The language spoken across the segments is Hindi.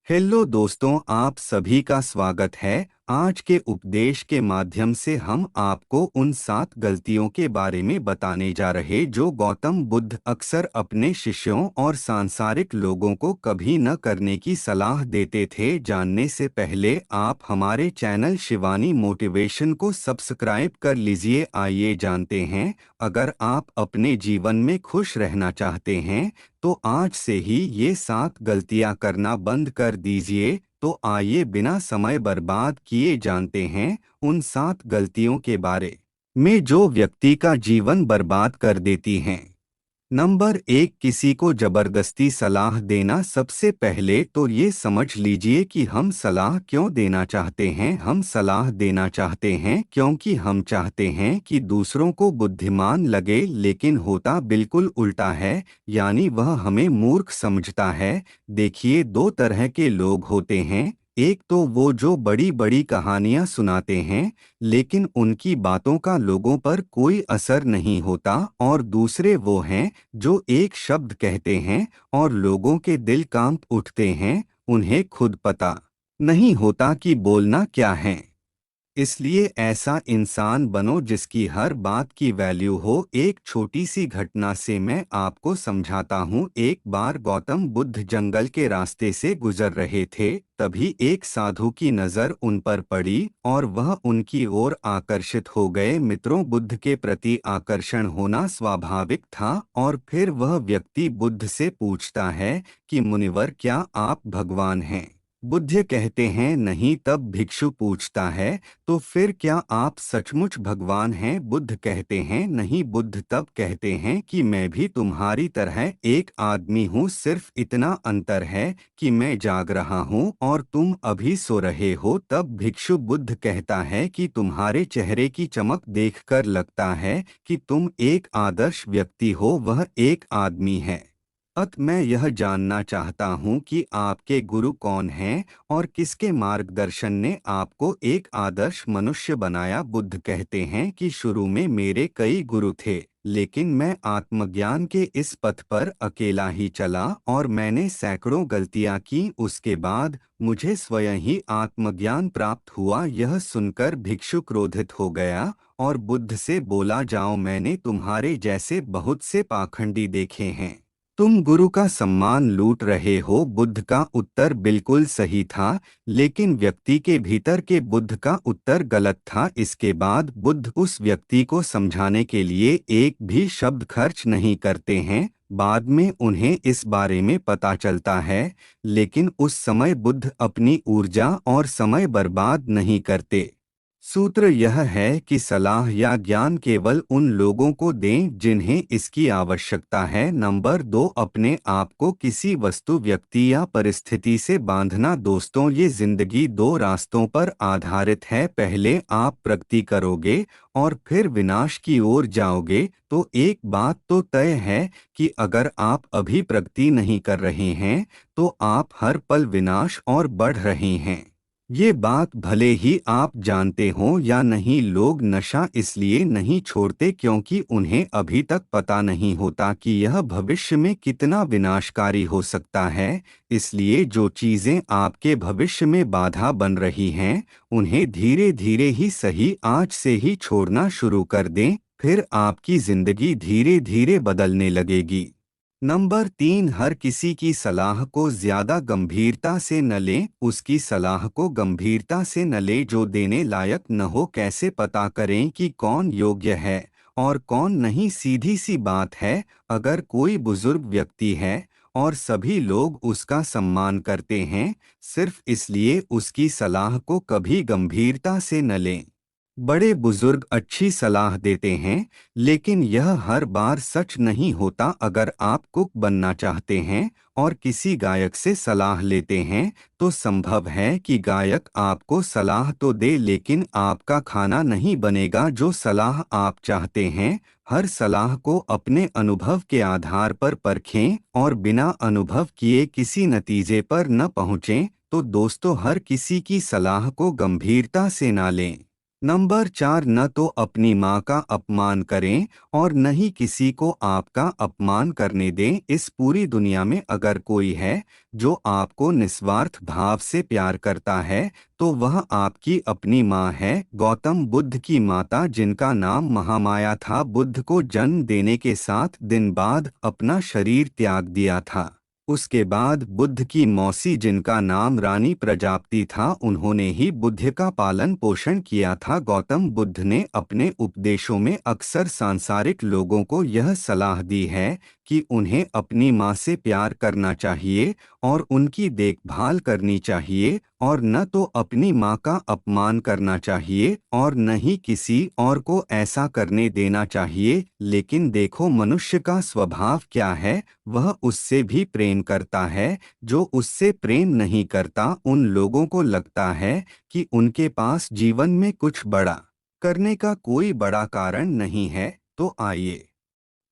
हेलो दोस्तों, आप सभी का स्वागत है। आज के उपदेश के माध्यम से हम आपको उन 7 गलतियों के बारे में बताने जा रहे जो गौतम बुद्ध अक्सर अपने शिष्यों और सांसारिक लोगों को कभी न करने की सलाह देते थे। जानने से पहले आप हमारे चैनल शिवानी मोटिवेशन को सब्सक्राइब कर लीजिए। आइए जानते हैं। अगर आप अपने जीवन में खुश रहना चाहते हैं तो आज से ही ये 7 गलतियां करना बंद कर दीजिए। तो आइए बिना समय बर्बाद किए जानते हैं उन 7 गलतियों के बारे में जो व्यक्ति का जीवन बर्बाद कर देती हैं। नंबर 1, किसी को जबरदस्ती सलाह देना। सबसे पहले तो ये समझ लीजिए कि हम सलाह क्यों देना चाहते हैं। हम सलाह देना चाहते हैं क्योंकि हम चाहते हैं कि दूसरों को बुद्धिमान लगे, लेकिन होता बिल्कुल उल्टा है, यानी वह हमें मूर्ख समझता है। देखिए, 2 तरह के लोग होते हैं। एक तो वो जो बड़ी बड़ी कहानियां सुनाते हैं लेकिन उनकी बातों का लोगों पर कोई असर नहीं होता, और दूसरे वो हैं जो एक शब्द कहते हैं और लोगों के दिल कांप उठते हैं। उन्हें खुद पता नहीं होता कि बोलना क्या है। इसलिए ऐसा इंसान बनो जिसकी हर बात की वैल्यू हो। एक छोटी सी घटना से मैं आपको समझाता हूँ। एक बार गौतम बुद्ध जंगल के रास्ते से गुजर रहे थे। तभी एक साधु की नज़र उन पर पड़ी और वह उनकी ओर आकर्षित हो गए। मित्रों, बुद्ध के प्रति आकर्षण होना स्वाभाविक था। और फिर वह व्यक्ति बुद्ध से पूछता है कि मुनिवर, क्या आप भगवान हैं? बुद्ध कहते हैं नहीं। तब भिक्षु पूछता है, तो फिर क्या आप सचमुच भगवान हैं? बुद्ध कहते हैं नहीं। बुद्ध तब कहते हैं कि मैं भी तुम्हारी तरह एक आदमी हूँ, सिर्फ इतना अंतर है कि मैं जाग रहा हूँ और तुम अभी सो रहे हो। तब भिक्षु बुद्ध कहता है कि तुम्हारे चेहरे की चमक देखकर लगता है कि तुम एक आदर्श व्यक्ति हो, वह एक आदमी है। मैं यह जानना चाहता हूँ कि आपके गुरु कौन हैं और किसके मार्गदर्शन ने आपको एक आदर्श मनुष्य बनाया। बुद्ध कहते हैं कि शुरू में मेरे कई गुरु थे, लेकिन मैं आत्मज्ञान के इस पथ पर अकेला ही चला और मैंने सैकड़ों गलतियां की। उसके बाद मुझे स्वयं ही आत्मज्ञान प्राप्त हुआ। यह सुनकर भिक्षु क्रोधित हो गया और बुद्ध से बोला, जाओ, मैंने तुम्हारे जैसे बहुत से पाखंडी देखे हैं। तुम गुरु का सम्मान लूट रहे हो। बुद्ध का उत्तर बिल्कुल सही था, लेकिन व्यक्ति के भीतर के बुद्ध का उत्तर गलत था। इसके बाद बुद्ध उस व्यक्ति को समझाने के लिए एक भी शब्द खर्च नहीं करते हैं। बाद में उन्हें इस बारे में पता चलता है, लेकिन उस समय बुद्ध अपनी ऊर्जा और समय बर्बाद नहीं करते। सूत्र यह है कि सलाह या ज्ञान केवल उन लोगों को दें जिन्हें इसकी आवश्यकता है। नंबर 2, अपने आप को किसी वस्तु, व्यक्ति या परिस्थिति से बांधना। दोस्तों, ये जिंदगी 2 रास्तों पर आधारित है। पहले आप प्रगति करोगे और फिर विनाश की ओर जाओगे। तो एक बात तो तय है कि अगर आप अभी प्रगति नहीं कर रहे हैं तो आप हर पल विनाश और बढ़ रहे हैं। ये बात भले ही आप जानते हो या नहीं। लोग नशा इसलिए नहीं छोड़ते क्योंकि उन्हें अभी तक पता नहीं होता कि यह भविष्य में कितना विनाशकारी हो सकता है। इसलिए जो चीज़ें आपके भविष्य में बाधा बन रही हैं, उन्हें धीरे धीरे ही सही आज से ही छोड़ना शुरू कर दें, फिर आपकी जिंदगी धीरे धीरे बदलने लगेगी। नंबर 3, हर किसी की सलाह को ज्यादा गंभीरता से न लें। उसकी सलाह को गंभीरता से न लें जो देने लायक न हो। कैसे पता करें कि कौन योग्य है और कौन नहीं? सीधी सी बात है, अगर कोई बुजुर्ग व्यक्ति है और सभी लोग उसका सम्मान करते हैं, सिर्फ इसलिए उसकी सलाह को कभी गंभीरता से न लें। बड़े बुजुर्ग अच्छी सलाह देते हैं, लेकिन यह हर बार सच नहीं होता। अगर आप कुक बनना चाहते हैं और किसी गायक से सलाह लेते हैं, तो संभव है कि गायक आपको सलाह तो दे, लेकिन आपका खाना नहीं बनेगा जो सलाह आप चाहते हैं। हर सलाह को अपने अनुभव के आधार पर परखें और बिना अनुभव किए किसी नतीजे पर न पहुँचें। तो दोस्तों, हर किसी की सलाह को गंभीरता से ना लें। नंबर 4, न तो अपनी माँ का अपमान करें और न ही किसी को आपका अपमान करने दें। इस पूरी दुनिया में अगर कोई है जो आपको निस्वार्थ भाव से प्यार करता है तो वह आपकी अपनी माँ है। गौतम बुद्ध की माता, जिनका नाम महामाया था, बुद्ध को जन्म देने के 7 दिन बाद अपना शरीर त्याग दिया था। उसके बाद बुद्ध की मौसी, जिनका नाम रानी प्रजापति था, उन्होंने ही बुद्ध का पालन पोषण किया था। गौतम बुद्ध ने अपने उपदेशों में अक्सर सांसारिक लोगों को यह सलाह दी है कि उन्हें अपनी माँ से प्यार करना चाहिए और उनकी देखभाल करनी चाहिए और न तो अपनी माँ का अपमान करना चाहिए और न ही किसी और को ऐसा करने देना चाहिए। लेकिन देखो, मनुष्य का स्वभाव क्या है, वह उससे भी प्रेम करता है। जो उससे प्रेम नहीं करता, उन लोगों को लगता है कि उनके पास जीवन में कुछ बड़ा करने का कोई बड़ा कारण नहीं है। तो आइए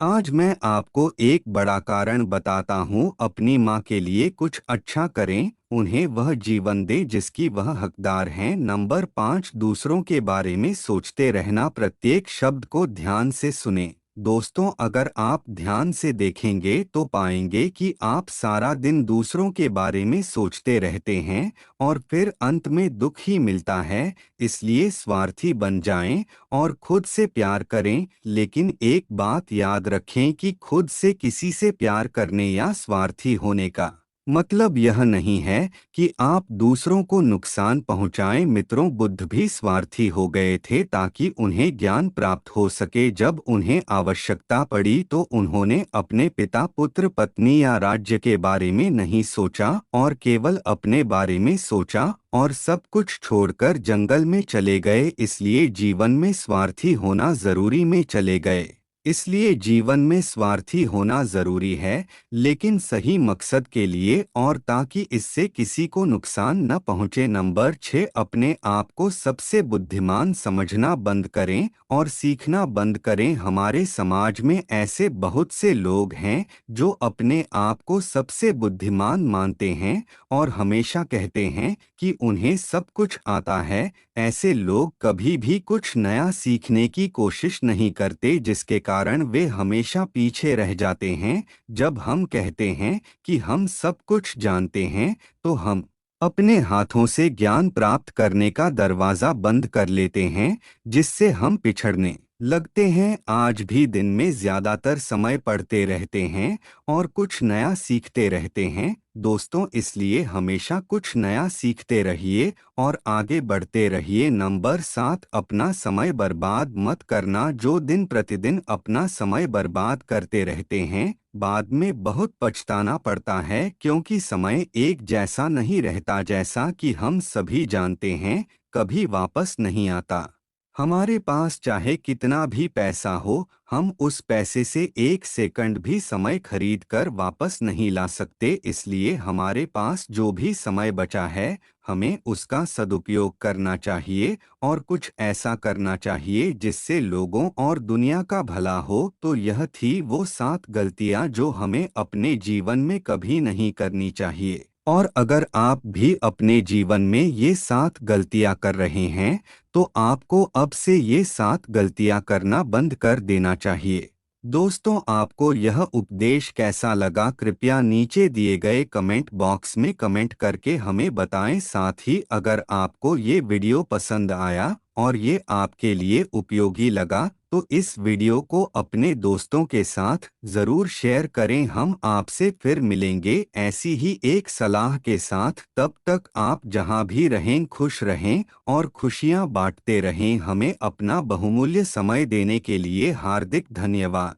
आज मैं आपको एक बड़ा कारण बताता हूँ। अपनी माँ के लिए कुछ अच्छा करें, उन्हें वह जीवन दे जिसकी वह हकदार हैं। नंबर 5, दूसरों के बारे में सोचते रहना। प्रत्येक शब्द को ध्यान से सुने। दोस्तों, अगर आप ध्यान से देखेंगे तो पाएंगे कि आप सारा दिन दूसरों के बारे में सोचते रहते हैं और फिर अंत में दुख ही मिलता है। इसलिए स्वार्थी बन जाएं और खुद से प्यार करें। लेकिन एक बात याद रखें कि खुद से किसी से प्यार करने या स्वार्थी होने का मतलब यह नहीं है कि आप दूसरों को नुकसान पहुंचाएं। मित्रों, बुद्ध भी स्वार्थी हो गए थे ताकि उन्हें ज्ञान प्राप्त हो सके। जब उन्हें आवश्यकता पड़ी तो उन्होंने अपने पिता, पुत्र, पत्नी या राज्य के बारे में नहीं सोचा और केवल अपने बारे में सोचा और सब कुछ छोड़कर जंगल में चले गए। इसलिए जीवन में स्वार्थी होना जरूरी में चले गए। इसलिए जीवन में स्वार्थी होना जरूरी है, लेकिन सही मकसद के लिए और ताकि इससे किसी को नुकसान न पहुंचे। नंबर 6, अपने आप को सबसे बुद्धिमान समझना बंद करें और सीखना बंद करें। हमारे समाज में ऐसे बहुत से लोग हैं जो अपने आप को सबसे बुद्धिमान मानते हैं और हमेशा कहते हैं कि उन्हें सब कुछ आता है। ऐसे लोग कभी भी कुछ नया सीखने की कोशिश नहीं करते, जिसके कारण वे हमेशा पीछे रह जाते हैं। जब हम कहते हैं कि हम सब कुछ जानते हैं तो हम अपने हाथों से ज्ञान प्राप्त करने का दरवाजा बंद कर लेते हैं, जिससे हम पिछड़ने लगते हैं। आज भी दिन में ज्यादातर समय पढ़ते रहते हैं और कुछ नया सीखते रहते हैं। दोस्तों, इसलिए हमेशा कुछ नया सीखते रहिए और आगे बढ़ते रहिए। नंबर 7, अपना समय बर्बाद मत करना। जो दिन प्रतिदिन अपना समय बर्बाद करते रहते हैं, बाद में बहुत पछताना पड़ता है, क्योंकि समय एक जैसा नहीं रहता। जैसा कि हम सभी जानते हैं, कभी वापस नहीं आता। हमारे पास चाहे कितना भी पैसा हो, हम उस पैसे से 1 सेकंड भी समय खरीद कर वापस नहीं ला सकते। इसलिए हमारे पास जो भी समय बचा है, हमें उसका सदुपयोग करना चाहिए और कुछ ऐसा करना चाहिए जिससे लोगों और दुनिया का भला हो। तो यह थी वो 7 गलतियां जो हमें अपने जीवन में कभी नहीं करनी चाहिए। और अगर आप भी अपने जीवन में ये 7 गलतियां कर रहे हैं तो आपको अब से ये 7 गलतियां करना बंद कर देना चाहिए। दोस्तों, आपको यह उपदेश कैसा लगा, कृपया नीचे दिए गए कमेंट बॉक्स में कमेंट करके हमें बताएं। साथ ही अगर आपको ये वीडियो पसंद आया और ये आपके लिए उपयोगी लगा तो इस वीडियो को अपने दोस्तों के साथ ज़रूर शेयर करें। हम आपसे फिर मिलेंगे ऐसी ही एक सलाह के साथ। तब तक आप जहां भी रहें खुश रहें और खुशियां बांटते रहें। हमें अपना बहुमूल्य समय देने के लिए हार्दिक धन्यवाद।